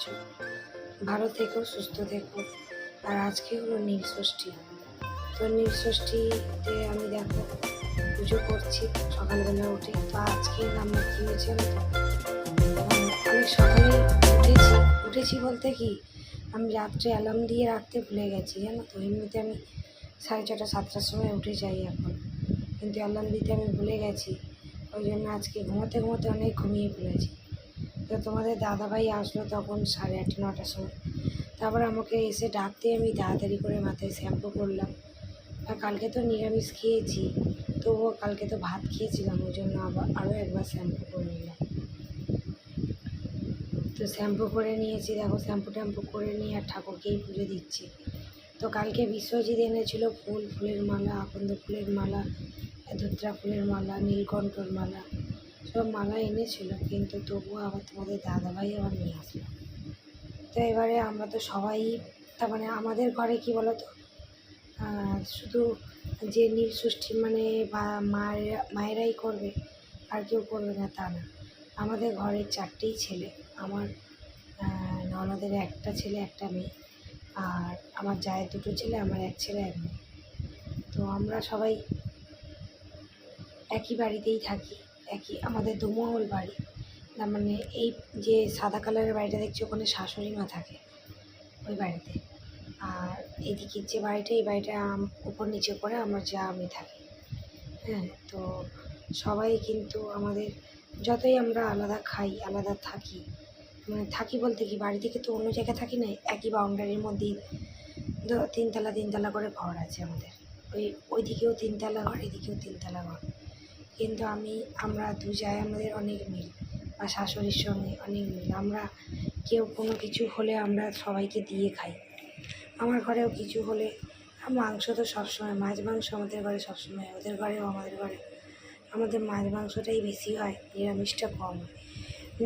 আছো? ভালো থেকো, সুস্থ থেকো। আর আজকে হলো নীলষষ্ঠী। তো নীলষষ্ঠীতে আমি দেখো পুজো করছি সকালবেলা উঠে। তো আজকে রান্না কী হয়েছে জানো তো? অনেক সকালেই উঠেছি বলতে কি, আমি রাত্রে অ্যালার্ম দিয়ে রাখতে ভুলে গেছি জানো তো। এমনিতে আমি 6:30 7টার সময় উঠে যাই এখন, কিন্তু অ্যালার্ম দিতে আমি ভুলে গেছি। ওই জন্য আজকে ঘুমাতে ঘুমাতে অনেক ঘুমিয়ে পড়েছি। তো তোমাদের দাদাভাই আসলো তখন 8:30 9টার সময়। তারপর আমাকে এসে ডাকতে আমি তাড়াতাড়ি করে মাথায় শ্যাম্পু করলাম। আর কালকে তো নিরামিষ খেয়েছি, তবুও কালকে তো ভাত খেয়েছিলাম, ওই জন্য আবার আরও একবার শ্যাম্পু করে নিলাম। তো শ্যাম্পু করে নিয়েছি, দেখো শ্যাম্পু ট্যাম্পু করে নিয়ে আর ঠাকুরকেই পুজো দিচ্ছি। তো কালকে বিশ্বজিৎ এনেছিল ফুলের মালা, আকন্দ ফুলের মালা, ধুত্রা ফুলের মালা, নীলকণ্ঠর মালা, সব মালা এনেছিল, কিন্তু তবুও আবার তোমাদের দাদাভাই আবার নিয়ে আসলো। তো এবারে আমরা তো সবাই, তার মানে আমাদের ঘরে কি বলো তো, শুধু যে নীলষষ্ঠী মানে বা মায়েরাই করবে আর কেউ করবে না তা না। আমাদের ঘরের 4টেই ছেলে। আমার ননদের একটা ছেলে একটা মেয়ে, আর আমার জায়ের 2টো ছেলে, আমার 1 ছেলে 1 মেয়ে। তো আমরা সবাই একই বাড়িতেই থাকি, একই আমাদের দুমহল বাড়ি। তার মানে এই যে সাদা কালারের বাড়িটা দেখছি ওখানে শাশুড়ি মা থাকে ওই বাড়িতে। আর এদিকের যে বাড়িটা, এই বাড়িটা উপর নিচে করে আমার যা আমি থাকি। হ্যাঁ, তো সবাই কিন্তু আমাদের, যতই আমরা আলাদা খাই আলাদা থাকি, মানে থাকি বলতে কি বাড়ি থেকে তো অন্য জায়গায় থাকি না, একই বাউন্ডারির মধ্যেই 3 তলা করে ঘর আছে আমাদের। ওই দিকেও 3 তলা ঘর, এদিকেও 3 তলা ঘর। কিন্তু আমরা দু জায়গায় আমাদের অনেক মিল, বা শাশুড়ির সঙ্গে অনেক মিল। আমরা কেউ কোনো কিছু হলে আমরা সবাইকে দিয়ে খাই। আমার ঘরেও কিছু হলে, মাংস তো সবসময়, মাছ মাংস আমাদের ঘরে সবসময়, ওদের ঘরেও আমাদের ঘরে। আমাদের মাছ মাংসটাই বেশি হয়, নিরামিষটা কম হয়।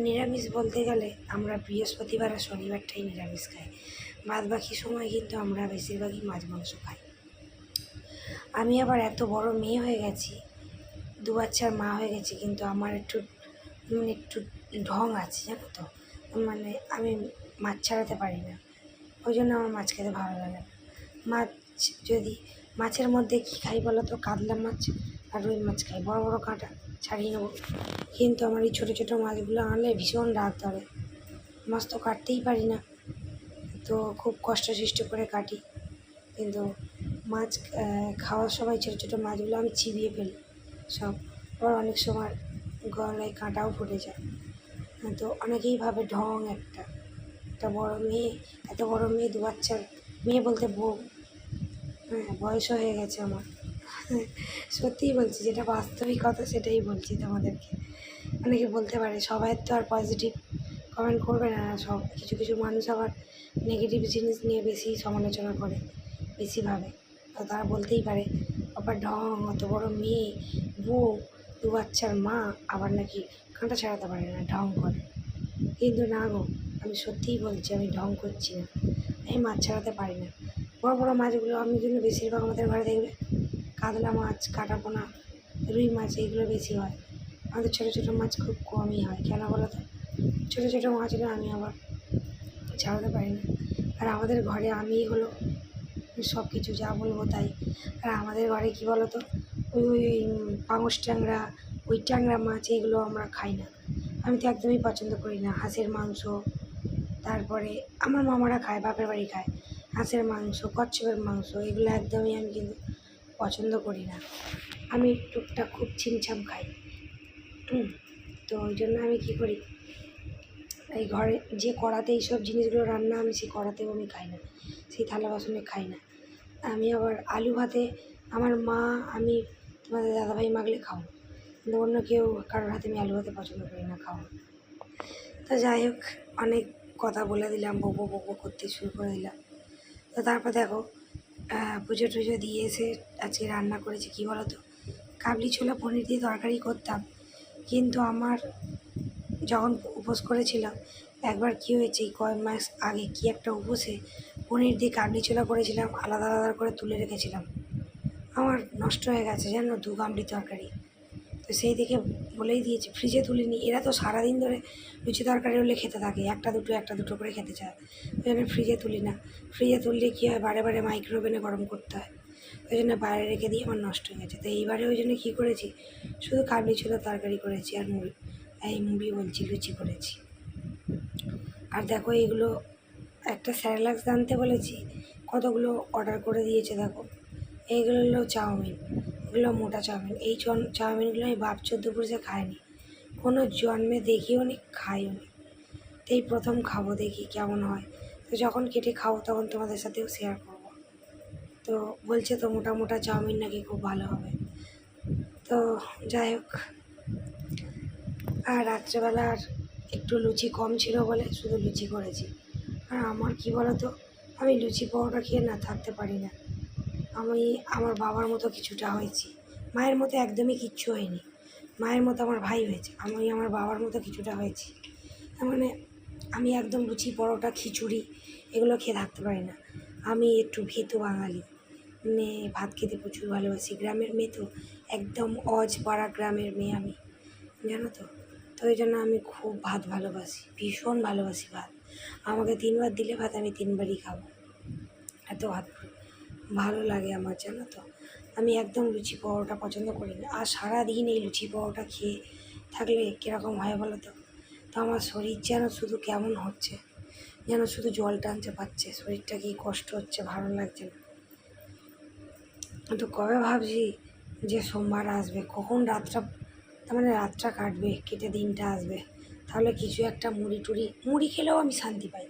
নিরামিষ বলতে গেলে আমরা বৃহস্পতিবার আর শনিবারটাই নিরামিষ খাই, বাদ বাকি সময় কিন্তু আমরা বেশিরভাগই মাছ মাংস খাই। আমি আবার এত বড় মেয়ে হয়ে গেছি, 2 বাচ্চার মা হয়ে গেছি, কিন্তু আমার একটু ঢং আছে জানো তো। মানে আমি মাছ ছাড়াতে পারি না, ওই জন্য আমার মাছ খেতে ভালো লাগে না। মাছ যদি, মাছের মধ্যে কী খাই বলো তো, কাতলা মাছ আর রুই মাছ খাই, বড় বড় কাঁটা ছাড়িয়ে নেবো। কিন্তু আমার এই ছোটো ছোটো মাছগুলো আনলে ভীষণ রাগ ধরে, মাছ তো কাটতেই পারি না, তো খুব কষ্ট করে কাটি। কিন্তু মাছ খাওয়ার সময় ছোটো ছোটো মাছগুলো আমি চিবিয়ে ফেলি সব। আবার অনেক সময় গলায় কাঁটাও ফুটে যায়। তো অনেকেই ভাবে ঢং একটা বড় মেয়ে, এত বড় মেয়ে, 2 বাচ্চার মেয়ে বলতে বউ। হ্যাঁ, বয়সও হয়ে গেছে আমার। সত্যিই বলছি, যেটা বাস্তবিকতা সেটাই বলছি তোমাদেরকে। অনেকে বলতে পারে, সবাই তো আর পজিটিভ কমেন্ট করবে না, সব কিছু কিছু মানুষ আবার নেগেটিভ জিনিস নিয়ে বেশি সমালোচনা করে, বেশি ভাবে। তো তারা বলতেই পারে, আবার ঢং, অত বড় মেয়ে, বউ, 2 বাচ্চার মা, আবার নাকি কাঁটা ছাড়াতে পারে না, ঢং করে। কিন্তু না গো, আমি সত্যিই বলছি, আমি ঢং করছি না। আমি মাছ ছাড়াতে পারি না। বড় বড় মাছগুলো আমি কিন্তু বেশিরভাগ আমাদের ঘরে দেখবে কাতলা মাছ, কাঁটাপোনা, রুই মাছ এইগুলো বেশি হয়। আমাদের ছোটো ছোটো মাছ খুব কমই হয়। কেন বলো তো, ছোটো ছোটো মাছগুলো আমি আবার ছাড়াতে পারি না। আর আমাদের ঘরে আমি হলো সব কিছু, যা বলবো তাই। আর আমাদের ঘরে কী বলো তো, ওই পাঙশ ট্যাংরা, ওই ট্যাংরা মাছ এগুলো আমরা খাই না। আমি তো একদমই পছন্দ করি না। হাঁসের মাংস, তারপরে আমার মামারা খায়, বাপের বাড়ি খায় হাঁসের মাংস, কচ্ছপের মাংস, এগুলো একদমই আমি কিন্তু পছন্দ করি না। আমি টুকটাক খুব ছিমছাম খাই। তো ওই জন্য আমি কী করি, এই ঘরে যে কড়াতে এইসব জিনিসগুলো রান্না, আমি সেই কড়াতেও আমি খাই না, সেই থালা বাসনে খাই না। আমি আবার আলু ভাতে আমার মা, আমি, তোমাদের দাদাভাই মাখলে খাও, কিন্তু অন্য কেউ কারোর হাতে আমি আলু ভাতে পছন্দ করি না খাওয়া। তো যাই হোক, অনেক কথা বলে দিলাম, বকো বকো করতে শুরু করে দিলাম। তো তারপর দেখো, পুজো টুজো দিয়ে এসে আজকে রান্না করেছি কী বলো তো, কাবলি ছোলা পনির দিয়ে তরকারি করতাম, কিন্তু আমার যখন উপোস করেছিলাম একবার কী হয়েছে, এই কয়েক মাস আগে কী একটা উপোসে পনির দিয়ে কাবলি ছোলা করেছিলাম, আলাদা আলাদা করে তুলে রেখেছিলাম, আমার নষ্ট হয়ে গেছে জানো, 2 গামলি তরকারি। তো সেই দেখে বলেই দিয়েছি, ফ্রিজে তুলিনি। এরা তো সারাদিন ধরে লুচি তরকারি হলে খেতে থাকে, একটা দুটো করে খেতে চায়। ওই জন্য ফ্রিজে তুলি না। ফ্রিজে তুললে কী হয়, বারে বারে মাইক্রোওভেনে গরম করতে হয়। ওই জন্য বাইরে রেখে দিয়ে আমার নষ্ট হয়ে গেছে। তো এইবারে ওই জন্য কী করেছি, শুধু কাবলি ছোলার তরকারি করেছি আর মুড়ি বলছি, লুচি করেছি। আর দেখো এইগুলো, একটা স্যারেলাক্স আনতে বলেছি, কতগুলো অর্ডার করে দিয়েছে দেখো। এইগুলো হলো চাউমিন, এগুলো মোটা চাউমিন। এই চাউমিনগুলো আমি বাপ চোদ্দো পুরুষে খাইনি, কোনো জন্মে দেখিও নি, খাইও নি। তো এই প্রথম খাবো, দেখি কেমন হয়। তো যখন কেটে খাবো তখন তোমাদের সাথেও শেয়ার করবো। তো বলছে তো মোটা মোটা চাউমিন নাকি খুব ভালো হবে। তো যাই হোক, আর রাত্রেবেলার একটু লুচি কম ছিল বলে শুধু লুচি করেছি। আর আমার কী বলো তো, আমি লুচি পরোটা খেয়ে না থাকতে পারি না। আমি আমার বাবার মতো কিছুটা হয়েছি, মায়ের মতো একদমই কিচ্ছু হয়নি। মায়ের মতো আমার ভাই হয়েছে, আমি আমার বাবার মতো কিছুটা হয়েছি। তার মানে আমি একদম লুচি পরোটা খিচুড়ি এগুলো খেয়ে থাকতে পারি না। আমি একটু ভেতো বাঙালি, মানে ভাত খেতে প্রচুর ভালোবাসি। গ্রামের মেয়ে তো, একদম পাড়া গ্রামের মেয়ে আমি, জানো তো। তো ওই জন্য আমি খুব ভাত ভালোবাসি, ভীষণ ভালোবাসি ভাত। আমাকে 3 বার দিলে ভাত আমি 3 বারই খাবো, এত ভাত ভালো লাগে আমার, জানো তো। আমি একদম লুচি পরোটা পছন্দ করি না। আর সারাদিন এই লুচি পরোটা খেয়ে থাকলে কীরকম হয় বলো তো। তো আমার শরীর যেন শুধু কেমন হচ্ছে, যেন শুধু জল টানতে পারছে, শরীরটা কি কষ্ট হচ্ছে, ভালো লাগছে না। তো কবে ভাবছি যে সোমবার আসবে, কখন রাতটা, তার মানে রাতটা কাটবে, কেটে দিনটা আসবে, তাহলে কিছু একটা মুড়ি খেলেও আমি শান্তি পাই।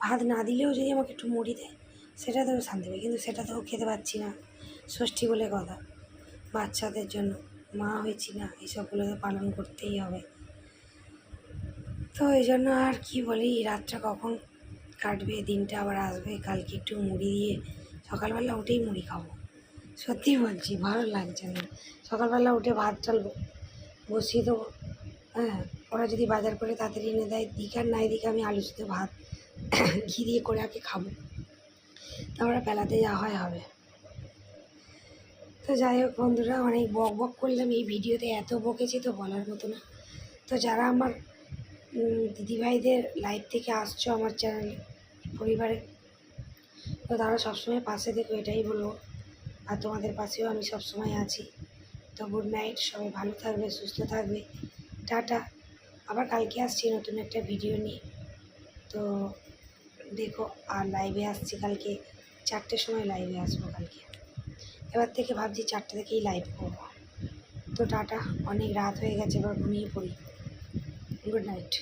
ভাত না দিলেও যদি আমাকে একটু মুড়ি দেয়, সেটাতেও শান্তি পাই। কিন্তু সেটাতেও খেতে পাচ্ছি না, ষষ্ঠী বলে কথা, বাচ্চাদের জন্য মা হয়েছি না, এইসবগুলো তো পালন করতেই হবে। তো এই জন্য আর কি বলি, রাতটা কখন কাটবে, দিনটা আবার আসবে, কালকে একটু মুড়ি দিয়ে সকালবেলা উঠেই মুড়ি খাবো। সত্যি বলছি, ভালো লাগছে না। সকালবেলা উঠে ভাত চাল বসিয়ে দেবো, হ্যাঁ, ওরা যদি বাজার করে তাড়াতাড়ি এনে দেয়, দিক আর নাই দিকে আমি আলু সিদ্ধ ভাত ঘি দিয়ে করে আগে খাবো, তারপরে বেলাতে যা হয় হবে। তো যাই হোক বন্ধুরা, অনেক বক বক করলাম এই ভিডিওতে, এত বকেছি তো বলার মতো না। তো যারা আমার দিদিভাইদের লাইভ থেকে আসছো আমার চ্যানেলে, পরিবারে, তো তারা সবসময় পাশে থেকো, এটাই বলবো। আর তোমাদের পাশেও আমি সবসময় আছি। তো গুড নাইট, সবাই ভালো থাকবে, সুস্থ থাকবে, টাটা। আবার কালকে আসছি নতুন একটা ভিডিও নিয়ে। তো দেখো, আর লাইভে আসছি কালকে 4টের সময় লাইভে আসবো কালকে। এবার থেকে ভাবছি 4টে থেকেই লাইভ করবো। তো টাটা, অনেক রাত হয়ে গেছে, এবার ঘুমিয়ে পড়ি। Good night.